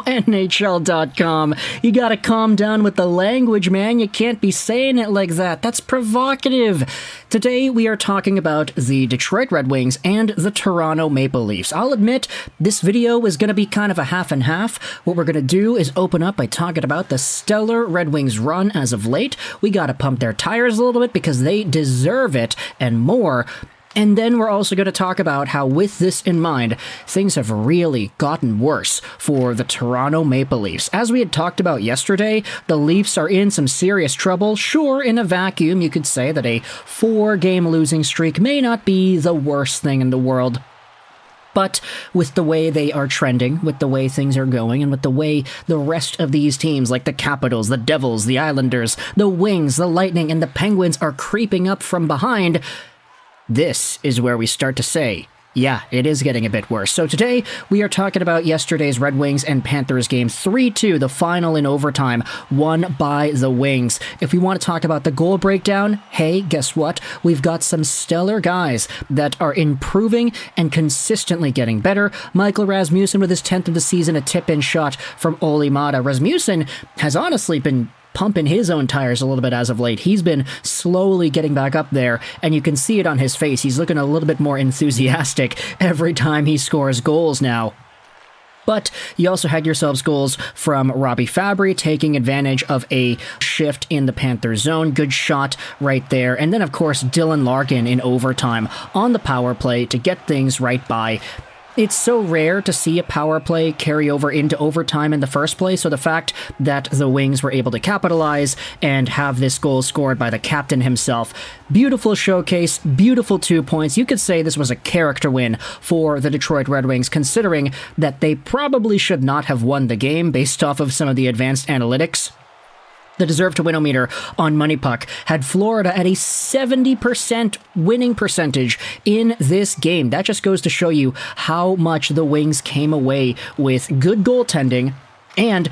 NHL.com. You gotta calm down with the language, man. You can't be saying it like that. That's provocative. Today, we are talking about the Detroit Red Wings and the Toronto Maple Leafs. I'll admit, this video is gonna be kind of a half and half. What we're gonna do is open up by talking about the stellar Red Wings run as of late. We gotta pump their tires a little bit because they deserve it, and more. And then we're also going to talk about how, with this in mind, things have really gotten worse for the Toronto Maple Leafs. As we had talked about yesterday, the Leafs are in some serious trouble. Sure, in a vacuum, you could say that a 4-game losing streak may not be the worst thing in the world. But with the way they are trending, with the way things are going, and with the way the rest of these teams, like the Capitals, the Devils, the Islanders, the Wings, the Lightning, and the Penguins are creeping up from behind, this is where we start to say, yeah, it is getting a bit worse. So today, we are talking about yesterday's Red Wings and Panthers game 3-2, the final in overtime, won by the Wings. If we want to talk about the goal breakdown, hey, guess what? We've got some stellar guys that are improving and consistently getting better. Michael Rasmussen with his 10th of the season, a tip-in shot from Olli Maatta. Rasmussen has honestly been pumping his own tires a little bit as of late. He's been slowly getting back up there, and you can see it on his face. He's looking a little bit more enthusiastic every time he scores goals now. But you also had yourselves goals from Robbie Fabry taking advantage of a shift in the Panthers zone. Good shot right there. And then, of course, Dylan Larkin in overtime on the power play to get things right by. It's so rare to see a power play carry over into overtime in the first place, so the fact that the Wings were able to capitalize and have this goal scored by the captain himself, beautiful showcase, beautiful 2 points. You could say this was a character win for the Detroit Red Wings, considering that they probably should not have won the game based off of some of the advanced analytics. The deserve to win-o-meter on Money Puck had Florida at a 70% winning percentage in this game. That just goes to show you how much the Wings came away with good goaltending and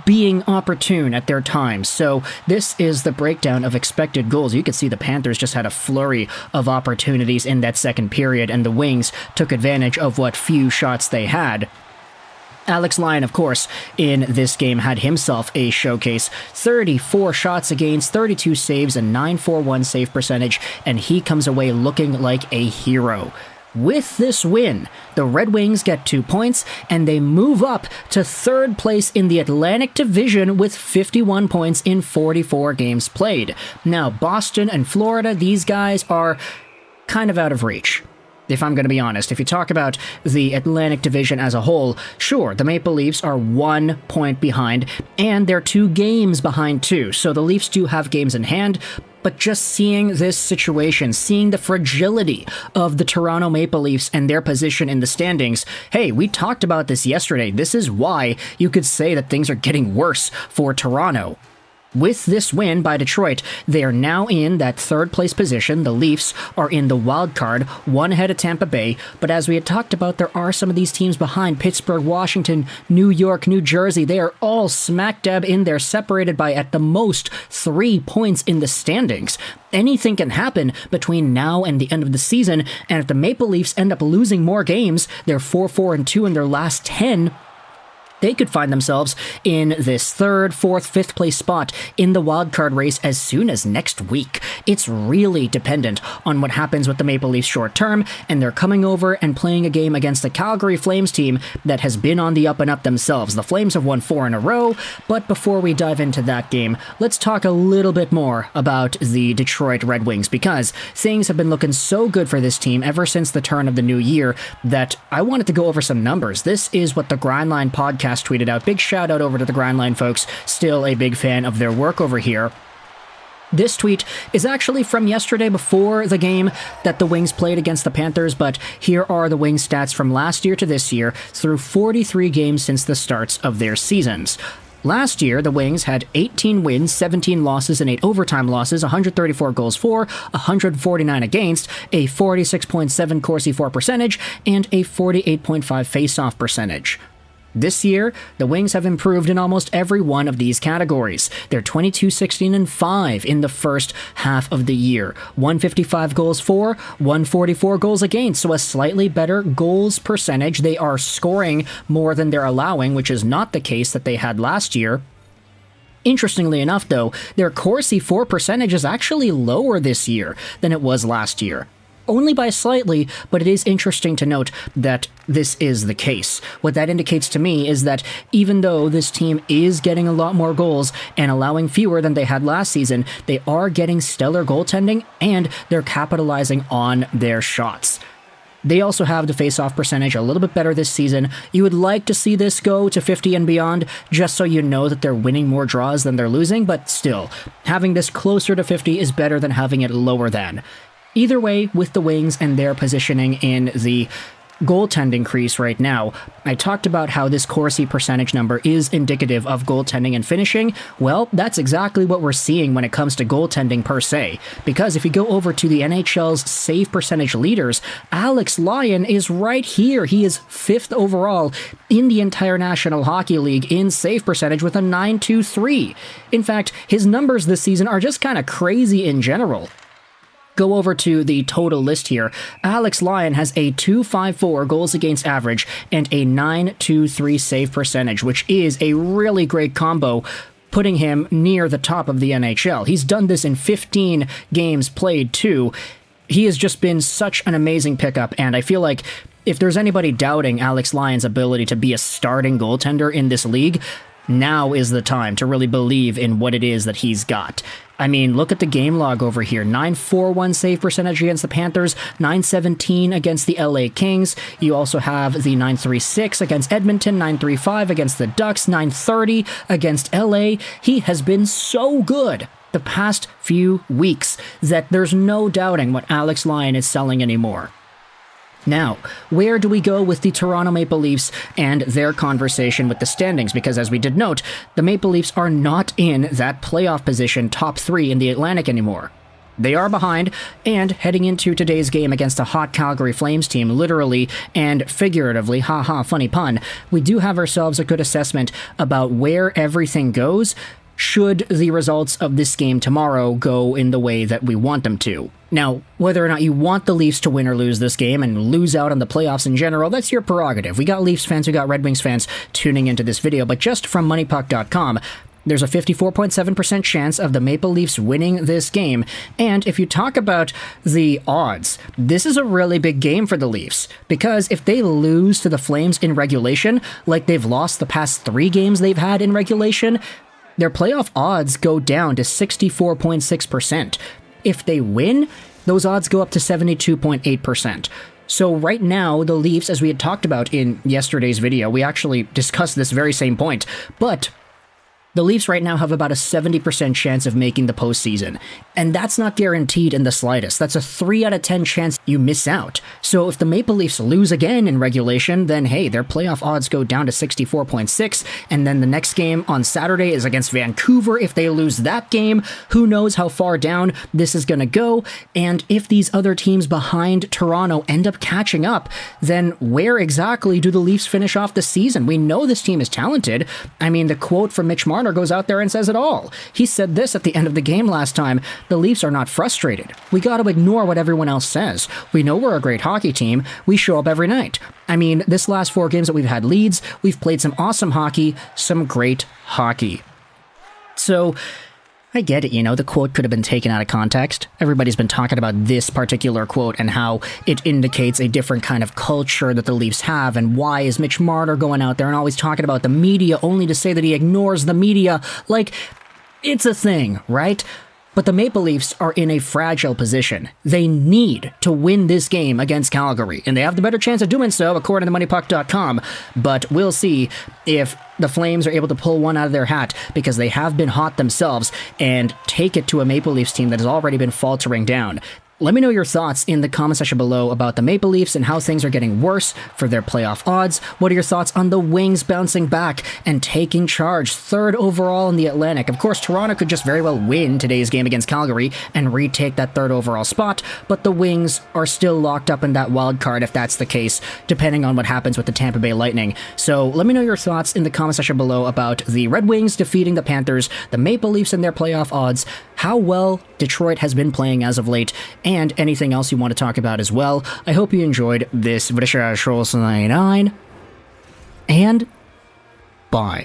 being opportune at their times. So this is the breakdown of expected goals. You can see the Panthers just had a flurry of opportunities in that second period, and the Wings took advantage of what few shots they had. Alex Lyon, of course, in this game had himself a showcase. 34 shots against, 32 saves, and 941 save percentage, and he comes away looking like a hero. With this win, the Red Wings get 2 points, and they move up to third place in the Atlantic Division with 51 points in 44 games played. Now, Boston and Florida, these guys are kind of out of reach. If I'm going to be honest, if you talk about the Atlantic Division as a whole, sure, the Maple Leafs are 1 point behind, and they're 2 games behind too, so the Leafs do have games in hand, but just seeing this situation, seeing the fragility of the Toronto Maple Leafs and their position in the standings, hey, we talked about this yesterday. This is why you could say that things are getting worse for Toronto. With this win by Detroit, they are now in that third place position. The Leafs are in the wild card, 1 ahead of Tampa Bay. But as we had talked about, there are some of these teams behind: Pittsburgh, Washington, New York, New Jersey. They are all smack dab in there, separated by at the most 3 points in the standings. Anything can happen between now and the end of the season, and if the Maple Leafs end up losing more games, they're 4-4-2 in their last 10, they could find themselves in this 3rd, 4th, 5th place spot in the wildcard race as soon as next week. It's really dependent on what happens with the Maple Leafs short term, and they're coming over and playing a game against the Calgary Flames team that has been on the up and up themselves. The Flames have won 4 in a row, but before we dive into that game, let's talk a little bit more about the Detroit Red Wings, because things have been looking so good for this team ever since the turn of the new year that I wanted to go over some numbers. This is what the Grindline podcast tweeted out. Big shout out over to the Grindline folks. Still a big fan of their work over here. This tweet is actually from yesterday before the game that the Wings played against the Panthers, but here are the Wings stats from last year to this year through 43 games since the starts of their seasons. Last year, the Wings had 18 wins, 17 losses, and 8 overtime losses, 134 goals for, 149 against, a 46.7 Corsi for percentage, and a 48.5 face-off percentage. This year, the Wings have improved in almost every one of these categories. They're 22-16-5 in the first half of the year. 155 goals for, 144 goals against, so a slightly better goals percentage. They are scoring more than they're allowing, which is not the case that they had last year. Interestingly enough, though, their Corsi for percentage is actually lower this year than it was last year. Only by slightly, but it is interesting to note that this is the case. What that indicates to me is that even though this team is getting a lot more goals and allowing fewer than they had last season, they are getting stellar goaltending and they're capitalizing on their shots. They also have the face-off percentage a little bit better this season. You would like to see this go to 50 and beyond, just so you know that they're winning more draws than they're losing, but still, having this closer to 50 is better than having it lower than. Either way, with the Wings and their positioning in the goaltending crease right now, I talked about how this Corsi percentage number is indicative of goaltending and finishing. Well, that's exactly what we're seeing when it comes to goaltending per se. Because if you go over to the NHL's save percentage leaders, Alex Lyon is right here. He is 5th overall in the entire National Hockey League in save percentage with a .923. In fact, his numbers this season are just kind of crazy in general. Go over to the total list here. Alex Lyon has a .254 goals against average and a .923 save percentage, which is a really great combo, putting him near the top of the NHL. He's done this in 15 games played too. He has just been such an amazing pickup, and I feel like if there's anybody doubting Alex Lyon's ability to be a starting goaltender in this league, now is the time to really believe in what it is that he's got. I mean, look at the game log over here. .941 save percentage against the Panthers, .917 against the LA Kings. You also have the .936 against Edmonton, .935 against the Ducks, .930 against LA. He has been so good the past few weeks that there's no doubting what Alex Lyon is selling anymore. Now, where do we go with the Toronto Maple Leafs and their conversation with the standings? Because as we did note, the Maple Leafs are not in that playoff position top 3 in the Atlantic anymore. They are behind, and heading into today's game against a hot Calgary Flames team, literally and figuratively, haha, funny pun, we do have ourselves a good assessment about where everything goes should the results of this game tomorrow go in the way that we want them to. Now, whether or not you want the Leafs to win or lose this game and lose out on the playoffs in general, that's your prerogative. We got Leafs fans, we got Red Wings fans tuning into this video, but just from MoneyPuck.com, there's a 54.7% chance of the Maple Leafs winning this game. And if you talk about the odds, this is a really big game for the Leafs. Because if they lose to the Flames in regulation, like they've lost the past 3 games they've had in regulation, their playoff odds go down to 64.6%. If they win, those odds go up to 72.8%. So right now, the Leafs, as we had talked about in yesterday's video, we actually discussed this very same point, but the Leafs right now have about a 70% chance of making the postseason, and that's not guaranteed in the slightest. That's a 3 out of 10 chance you miss out. So if the Maple Leafs lose again in regulation, then hey, their playoff odds go down to 64.6, and then the next game on Saturday is against Vancouver. If they lose that game, who knows how far down this is going to go, and if these other teams behind Toronto end up catching up, then where exactly do the Leafs finish off the season? We know this team is talented. I mean, the quote from Mitch Marner goes out there and says it all. He said this at the end of the game last time: the Leafs are not frustrated. We got to ignore what everyone else says. We know we're a great hockey team. We show up every night. I mean, this last 4 games that we've had leads, we've played some awesome hockey, some great hockey. So I get it, the quote could have been taken out of context. Everybody's been talking about this particular quote and how it indicates a different kind of culture that the Leafs have, and why is Mitch Marner going out there and always talking about the media only to say that he ignores the media. Like, it's a thing, right? But the Maple Leafs are in a fragile position. They need to win this game against Calgary, and they have the better chance of doing so, according to MoneyPuck.com. But we'll see if the Flames are able to pull one out of their hat, because they have been hot themselves, and take it to a Maple Leafs team that has already been faltering down. Let me know your thoughts in the comment section below about the Maple Leafs and how things are getting worse for their playoff odds. What are your thoughts on the Wings bouncing back and taking charge, 3rd overall in the Atlantic? Of course, Toronto could just very well win today's game against Calgary and retake that 3rd overall spot, but the Wings are still locked up in that wild card if that's the case, depending on what happens with the Tampa Bay Lightning. So let me know your thoughts in the comment section below about the Red Wings defeating the Panthers, the Maple Leafs and their playoff odds, how well Detroit has been playing as of late, and anything else you want to talk about as well. I hope you enjoyed this video, and bye.